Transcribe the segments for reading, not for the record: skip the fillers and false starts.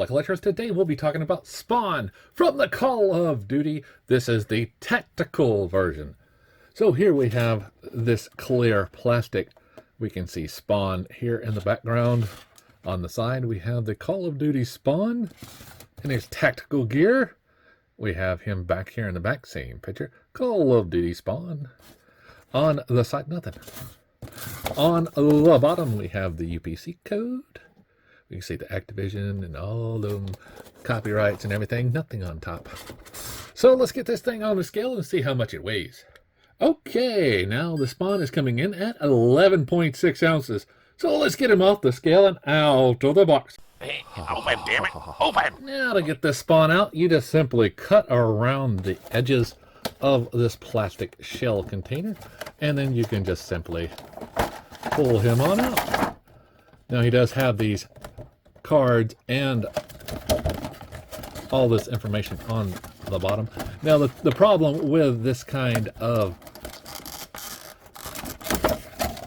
fellow collectors. Today we'll be talking about Spawn from the Call of Duty. This is the tactical version. So here we have this clear plastic. We can see Spawn here in the background. On the side we have the Call of Duty Spawn in his tactical gear. We have him back here in the back, same picture. Call of Duty Spawn. On the side, nothing. On the bottom we have the UPC code. You can see the Activision and all them copyrights and everything. Nothing on top. So let's get this thing on the scale and see how much it weighs. Okay, now the Spawn is coming in at 11.6 ounces. So let's get him off the scale and out of the box. Hey, open, damn it, open! Now to get this Spawn out, you just simply cut around the edges of this plastic shell container. And then you can just simply pull him on out. Now he does have these cards and all this information on the bottom. Now the problem with this kind of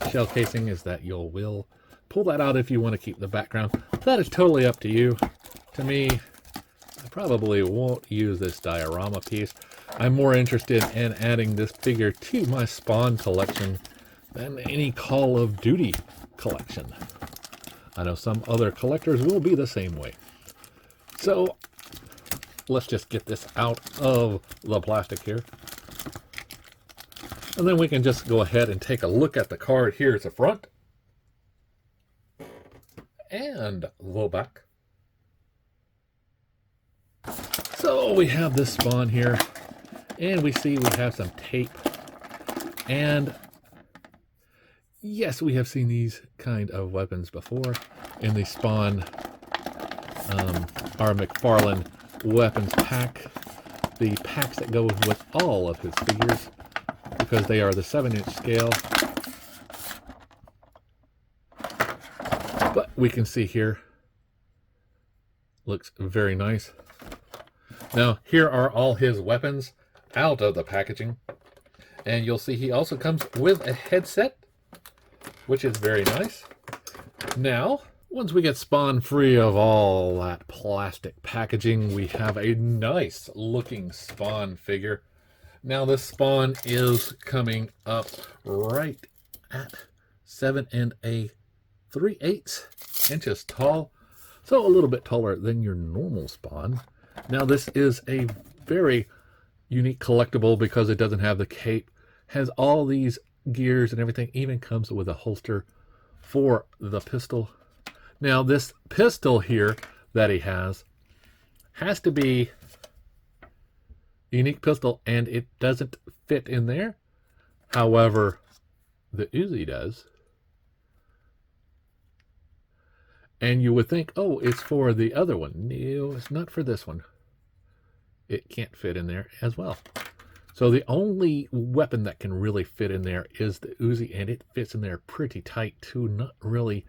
shell casing is that you will pull that out if you want to keep the background. That is totally up to you. To me, I probably won't use this diorama piece. I'm more interested in adding this figure to my Spawn collection than any Call of Duty collection. I know some other collectors will be the same way. So let's just get this out of the plastic here. And then we can just go ahead and take a look at the card here at the front. And the back. So we have this Spawn here. And we see we have some tape. And yes, we have seen these kind of weapons before in the Spawn, our McFarlane weapons pack. The packs that go with all of his figures, because they are the 7-inch scale. But we can see here, looks very nice. Now, here are all his weapons out of the packaging. And you'll see he also comes with a headset, which is very nice. Now, once we get Spawn free of all that plastic packaging, we have a nice looking Spawn figure. Now this Spawn is coming up right at 7 3/8 inches tall. So a little bit taller than your normal Spawn. Now this is a very unique collectible because it doesn't have the cape. Has all these gears and everything, even comes with a holster for the pistol. Now this pistol here that he has to be a unique pistol, and it doesn't fit in there. However, the Uzi does. And you would think, oh, it's for the other one. No, it's not for this one. It can't fit in there as well. So the only weapon that can really fit in there is the Uzi, and it fits in there pretty tight too, not really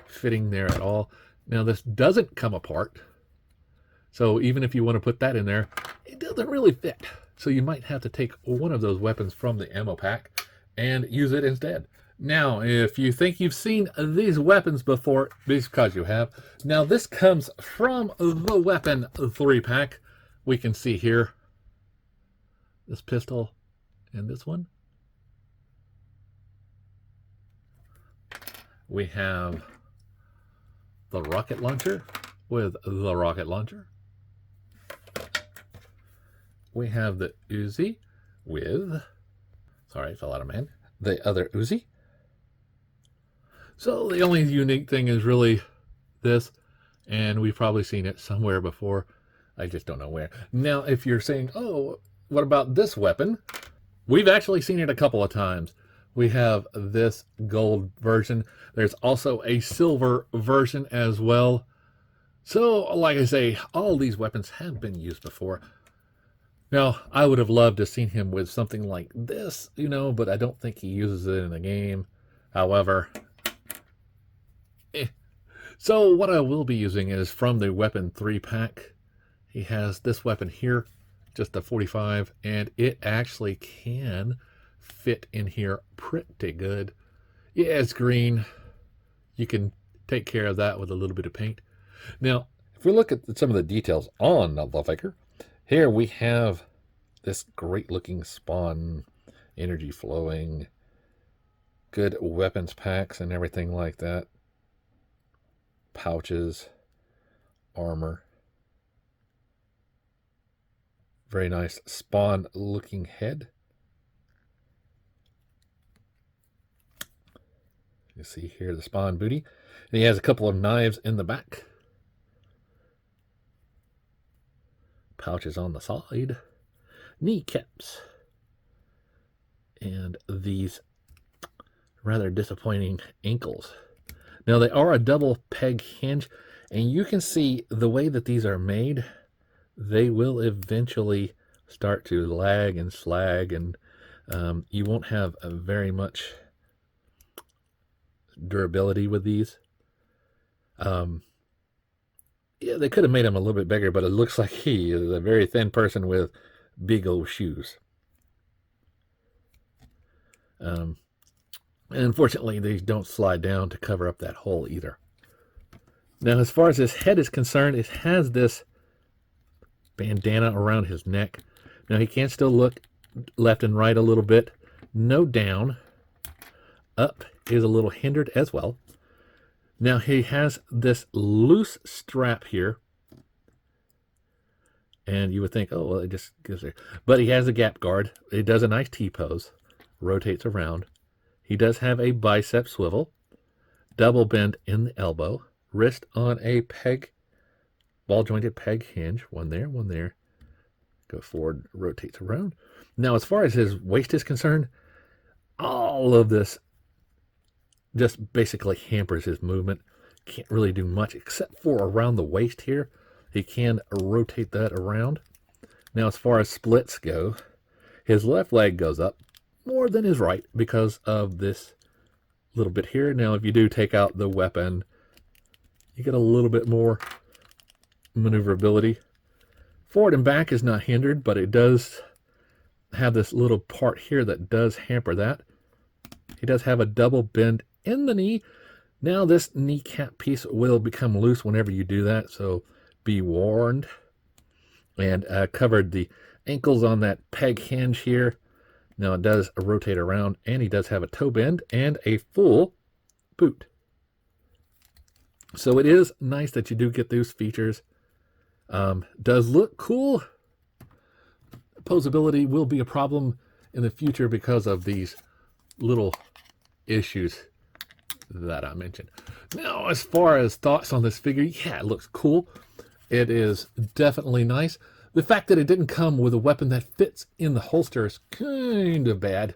fitting there at all. Now this doesn't come apart, so even if you want to put that in there, it doesn't really fit. So you might have to take one of those weapons from the ammo pack and use it instead. Now, if you think you've seen these weapons before, because you have. Now this comes from the weapon 3-pack. We can see here this pistol and this one. We have the rocket launcher with the rocket launcher. We have the Uzi with, sorry, it fell out of my hand, the other Uzi. So the only unique thing is really this, and we've probably seen it somewhere before. I just don't know where. Now, if you're saying, oh, what about this weapon? We've actually seen it a couple of times. We have this gold version. There's also a silver version as well. So, like I say, all these weapons have been used before. Now, I would have loved to have seen him with something like this, you know, but I don't think he uses it in the game. However, So what I will be using is from the weapon 3-pack. He has this weapon here, just a 45, and it actually can fit in here pretty good. Yeah, it's green. You can take care of that with a little bit of paint. Now, if we look at some of the details on the figure, here we have this great looking spawn, energy flowing, good weapons packs and everything like that. Pouches, armor. Very nice spawn looking head. You see here the spawn booty. And he has a couple of knives in the back. Pouches on the side. Kneecaps. And these rather disappointing ankles. Now they are a double peg hinge, and you can see the way that these are made, they will eventually start to lag and slag, and you won't have very much durability with these. Yeah, they could have made him a little bit bigger, but it looks like he is a very thin person with big old shoes. And unfortunately, these don't slide down to cover up that hole either. Now, as far as his head is concerned, it has this bandana around his neck. Now, he can still look left and right a little bit. No down. Up is a little hindered as well. Now, he has this loose strap here. And you would think, oh, well, it just goes there. But he has a gap guard. It does a nice T-pose. Rotates around. He does have a bicep swivel, double bend in the elbow, wrist on a peg, ball jointed peg hinge, one there, go forward, rotates around. Now, as far as his waist is concerned, all of this just basically hampers his movement. Can't really do much except for around the waist here. He can rotate that around. Now, as far as splits go, his left leg goes up more than his right because of this little bit here. Now, if you do take out the weapon, you get a little bit more maneuverability. Forward and back is not hindered, but it does have this little part here that does hamper that. He does have a double bend in the knee. Now, this kneecap piece will become loose whenever you do that, so be warned. And covered the ankles on that peg hinge here. Now, it does rotate around, and he does have a toe bend and a full boot. So it is nice that you do get those features. Does look cool. Posability will be a problem in the future because of these little issues that I mentioned. Now, as far as thoughts on this figure, yeah, it looks cool. It is definitely nice. The fact that it didn't come with a weapon that fits in the holster is kind of bad.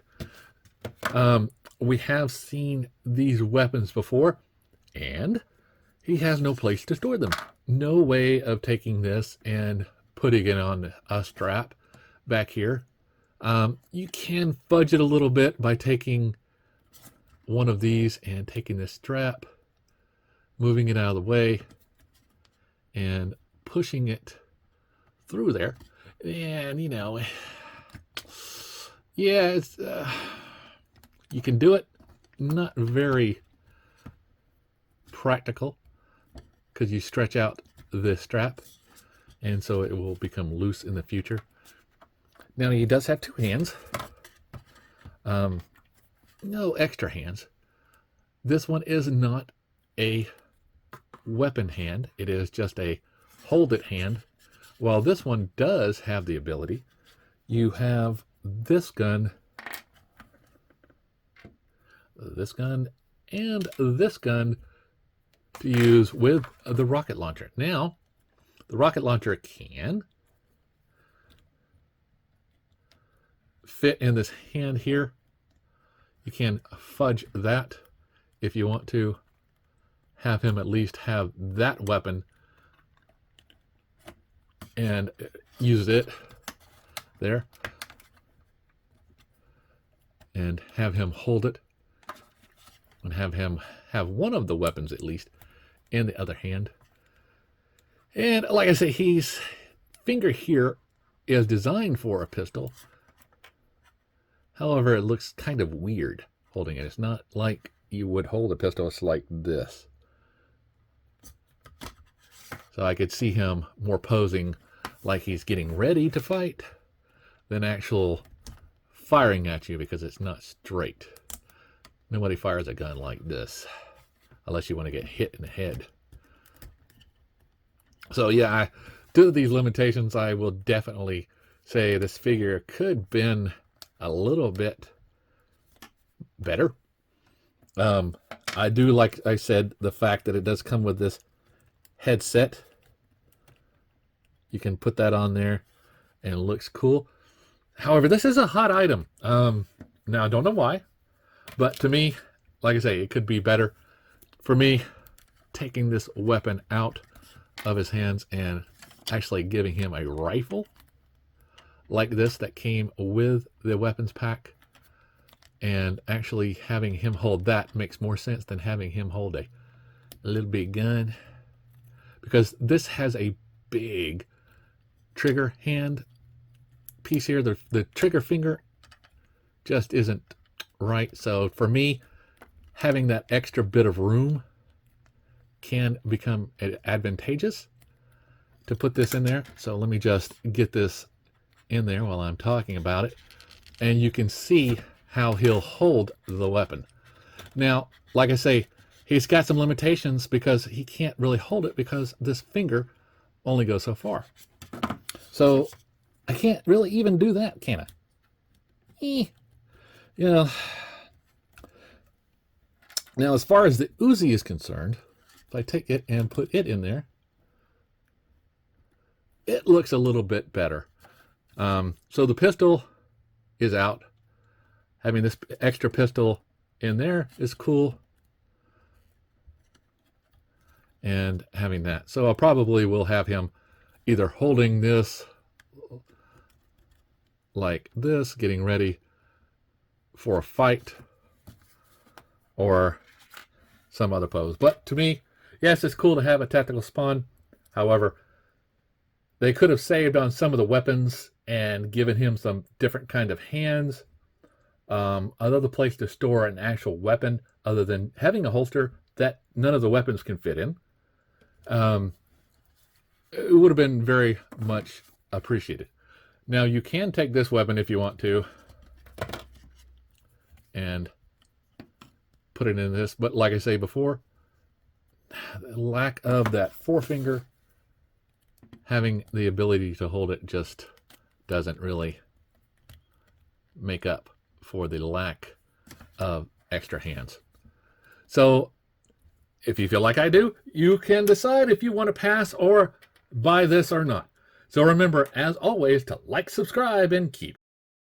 We have seen these weapons before, and he has no place to store them. No way of taking this and putting it on a strap back here. You can fudge it a little bit by taking one of these and taking this strap, moving it out of the way, and pushing it through there. And, you know, yeah, it's you can do it. Not very practical because you stretch out this strap, and so it will become loose in the future. Now, he does have two hands. No extra hands. This one is not a weapon hand. It is just a hold it hand. While this one does have the ability, you have this gun, and this gun to use with the rocket launcher. Now, the rocket launcher can fit in this hand here. You can fudge that if you want to have him at least have that weapon and use it there and have him hold it and have him have one of the weapons at least in the other hand. And like I say, his finger here is designed for a pistol. However, it looks kind of weird holding it. It's not like you would hold a pistol. It's like this. So I could see him more posing like he's getting ready to fight than actual firing at you, because it's not straight. Nobody fires a gun like this unless you want to get hit in the head. So yeah, due to these limitations, I will definitely say this figure could have been a little bit better. I do, like I said, the fact that it does come with this headset. You can put that on there and it looks cool. However, this is a hot item. Now I don't know why, but to me, like I say, it could be better. For me, taking this weapon out of his hands and actually giving him a rifle like this that came with the weapons pack, and actually having him hold that makes more sense than having him hold a little big gun, because this has a big trigger hand piece here. The trigger finger just isn't right. So for me, having that extra bit of room can become advantageous to put this in there. So let me just get this in there while I'm talking about it, and you can see how he'll hold the weapon. Now, like I say, he's got some limitations because he can't really hold it because this finger only goes so far. So I can't really even do that, can I? You know. Now, as far as the Uzi is concerned, if I take it and put it in there, it looks a little bit better. So the pistol is out. Having this extra pistol in there is cool. And having that. So I probably will have him either holding this like this, getting ready for a fight, or some other pose. But to me, yes, it's cool to have a tactical spawn. However, they could have saved on some of the weapons and given him some different kind of hands. Another place to store an actual weapon other than having a holster that none of the weapons can fit in. It would have been very much appreciated. Now, you can take this weapon if you want to and put it in this, but like I say before, the lack of that forefinger, having the ability to hold it, just doesn't really make up for the lack of extra hands. So if you feel like I do, you can decide if you want to pass or buy this or not. So remember, as always, to like, subscribe, and keep